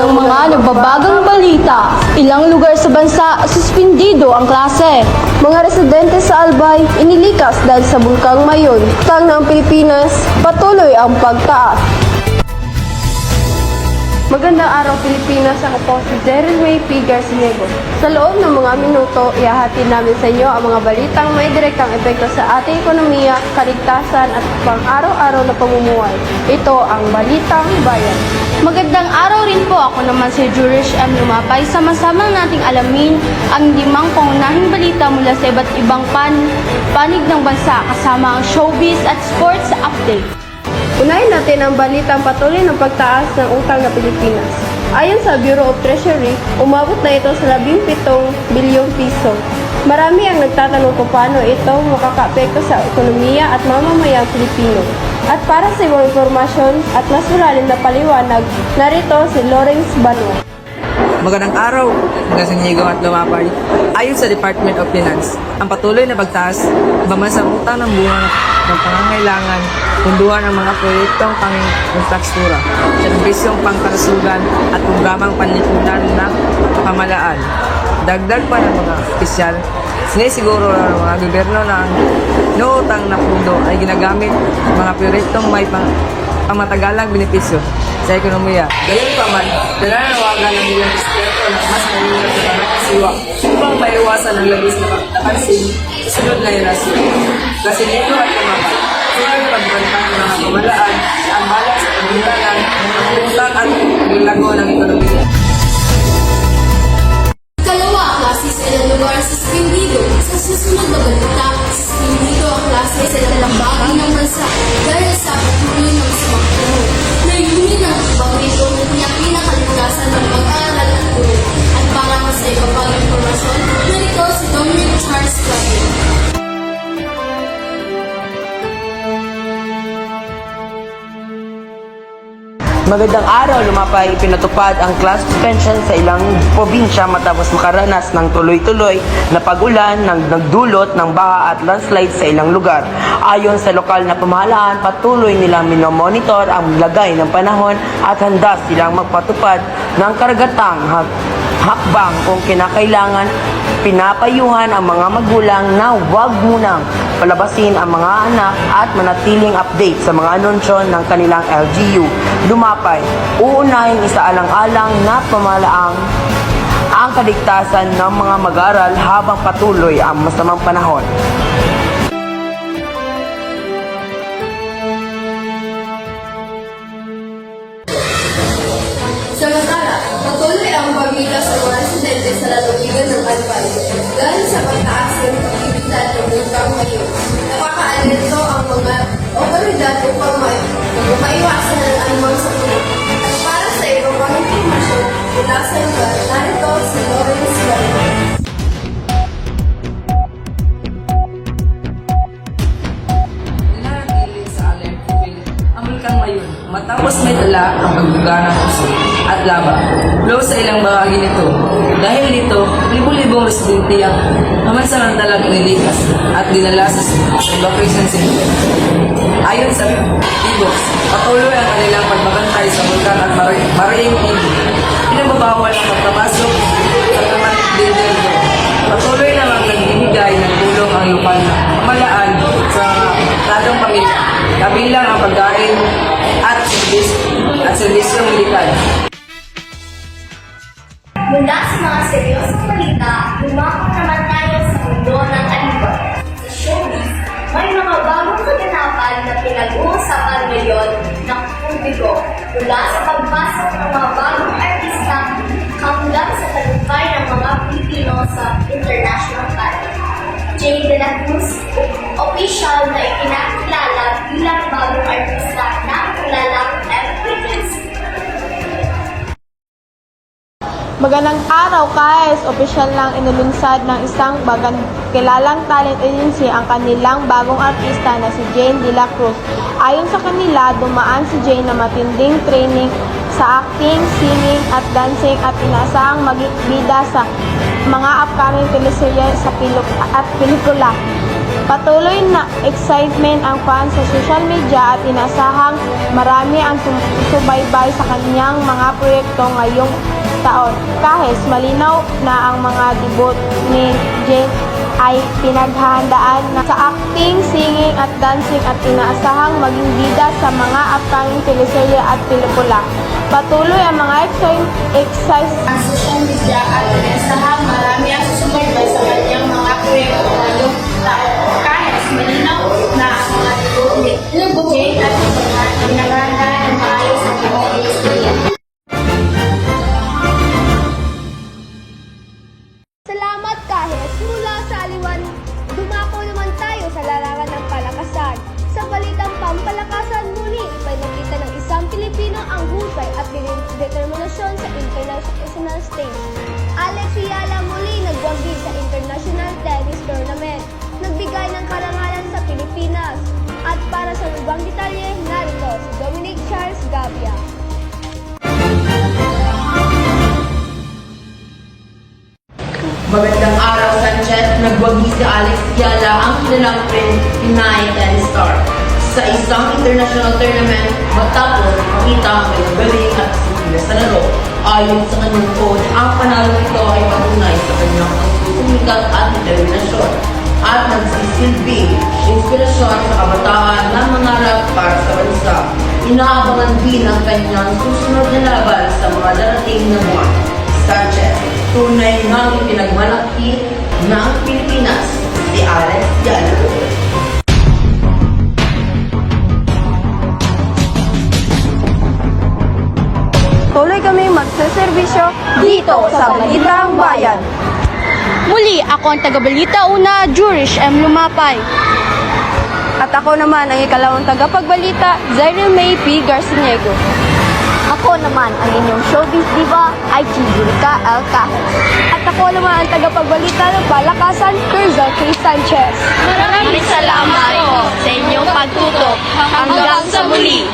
ng mga nagbabagang balita. Ilang lugar sa bansa, suspendido ang klase. Mga residente sa Albay, inilikas dahil sa Bulkang Mayon. Tang ng Pilipinas, patuloy ang pagtaas. Magandang araw Pilipinas, ako po si Daryl May P. Garcinego. Sa loob ng mga minuto, ihahatid namin sa inyo ang mga balitang may direktang epekto sa ating ekonomiya, kaligtasan at pang-araw-araw na pamumuhay. Ito ang Balitang Bayan. Magandang araw rin po, ako naman si Jurish M. Lumapay. Sama-sama nating alamin ang limang pangunahing balita mula sa iba't ibang panig ng bansa kasama ang showbiz at sports update. Unahin natin ang balitang patuloy ng pagtaas ng utang ng Pilipinas. Ayon sa Bureau of Treasury, umabot na ito sa 17 bilyong piso. Marami ang nagtatanong kung paano ito makakaapekto sa ekonomiya at mamamayang Pilipino. At para sa ibang impormasyon at mas malalim na paliwanag, narito si Lawrence Banwa. Magandang araw, Garcinego at Lumapay. Ayon sa Department of Finance, ang patuloy na pagtaas ng pambansang utang ng bunga ng pangangailangan, punduhan ang mga proyektong pang-infrastruktura, serbisyong pangkalusugan at programang panlipunan ng pamahalaan. Dagdag pa ng mga opisyal, sinisiguro ng mga gobyerno na ang noutang na pundo ay ginagamit sa mga proyektong may pamatagalang benepisyo sa ekonomiya. Gayunpaman, nananawagan ng ilang eksperto na mas mahirap sa pagkakasiwa upang maiwasan ang labis na pagkakansin sa sunod na henerasyon. Kasi nito at Lumapay, sunod pagbantang ng mga pamalaan ang balak sa pagbantanan ng utang at paglago ng ekonomiya. Ikalawa, klase sa ilang lugar suspendido. Sa susunod na balita, suspendido ang klase sa ilang bahagi ng bansa dahil sa patuloy ng sumakto. Layunin ng pagbabago ng tiyaki na kaligtasan ng pag-aaral at guro. At para sa iba pang impormasyon, narito si Dominic Charles Claudio. Magandang araw, Lumapay. Pinatupad ang class suspension sa ilang probinsya matapos makaranas ng tuloy-tuloy na pag-ulan ng nagdulot ng baha at landslide sa ilang lugar. Ayon sa lokal na pamahalaan, patuloy nilang minomonitor ang lagay ng panahon at handa silang magpatupad ng karagatang hakbang kung kinakailangan. Pinapayuhan ang mga magulang na huwag munang palabasin ang mga anak at manatiling update sa mga anunsyo ng kanilang LGU. Lumapay, uunahin isaalang-alang na pamalaang ang kaligtasan ng mga mag-aaral habang patuloy ang masamang panahon. Samantala, patuloy ang pagmila sa mga residente sa lalawigan ng Albay dahil sa pagtaas ng aktibidad ng Bulkang Mayon. Nakakaalito ang mga otoridad upang maiwasan ang anumang sakit. At para sa ibang mga impormasyon mula sa lugar, narito si Lawrence Banwa. Nananatili sa alert ang Bulkang Mayon matapos may tala ang pagbuga ng puso at lava flow sa ilang bahagi nito. Dahil dito, libo-libong residente ang pamansamantalang inilikas at dinala sa evacuation center. Ayon sa Ibox, patuloy ang kanilang pagbabantay sa bulkan at maring ibo. Pinababawal ang pagpapasok sa permanent building. Patuloy namang nagbibigay ng tulong ang lokal na pamahalaan sa tadong pamilya, kabilang ang pagkain at serbisyong medikal. Mula sa mga seryosong balita, lumako naman tayo sa mundo ng alibay. Sa showbiz, may mga bagong kaganapan na pinag-uusapan ngayon ng publiko mula sa pagpasok ng mga bagong artista hanggang sa tagumpay ng mga Pilipino sa international talent. Jane De La Cruz, official na ikinakilala bilang bagong artista ng kilalang F-Frequency. Magandang araw guys! Opisyal lang inulunsad ng isang kilalang talent agency ang kanilang bagong artista na si Jane De La Cruz. Ayon sa kanila, dumaan si Jane na matinding training sa acting, singing at dancing at inaasahang maging bida sa mga upcoming teleserye at pelikula. Patuloy na excitement ang fans sa social media at inasahang marami ang subaybay sa kanyang mga proyekto ngayong taon. Kahit malinaw na ang mga debut ni Jen ay pinaghahandaan na sa acting, singing at dancing at inaasahang maging bida sa mga upcoming teleserye at pelikula. Patuloy ang mga Ang social media at inasahang marami ang susubaybay sa kanyang mga proyekto ngayong taon. Kahit malinaw na ang mga debut ni Jane at pinaghahandaan ng maayos ang mga teleserye. Salamat kahit mula sa aliwan, dumako naman tayo sa larangan ng palakasan. Sa balitang pampalakasan muli, ipinakita ng isang Pilipino ang husay at determinasyon sa international stage. Alex Yala muli nagwagi sa International Tennis Tournament, nagbigay ng karangalan sa Pilipinas. At para sa ibang detalye, narito si Dominic Charles Gavia. Magandang araw, Sanchez. Nagwagi si Alex Yala, ang kilalang Pinay tennis star, sa isang international tournament matapos makita ang kanyang galing at disiplina sa laro. Ayon sa kanyang coach, ang panalo nito ay patunay sa kanyang pagsusumikat at determinasyon at nagsisilbing inspirasyon sa kabataan na mangarap para sa bansa. Inaabangan din ang kanyang susunod na laban sa mga darating na buwan. Sanchez, tunay nang ipinagmalaki ng Pilipinas si Alex Yala. Tuloy kami magsaservisyo dito sa Balitang Bayan. Muli, ako ang taga-balita una, Jurish M. Lumapay. At ako naman ang ikalawang tagapagbalita, Zairil May P. Garciniego. Ako naman ang inyong showbiz diva, ay Chijurika L. Cajes. At ako naman ang tagapagbalita ng Palakasan, Curzon K. Sanchez. Maraming salamat po sa inyong pagtutok. Hanggang sa muli!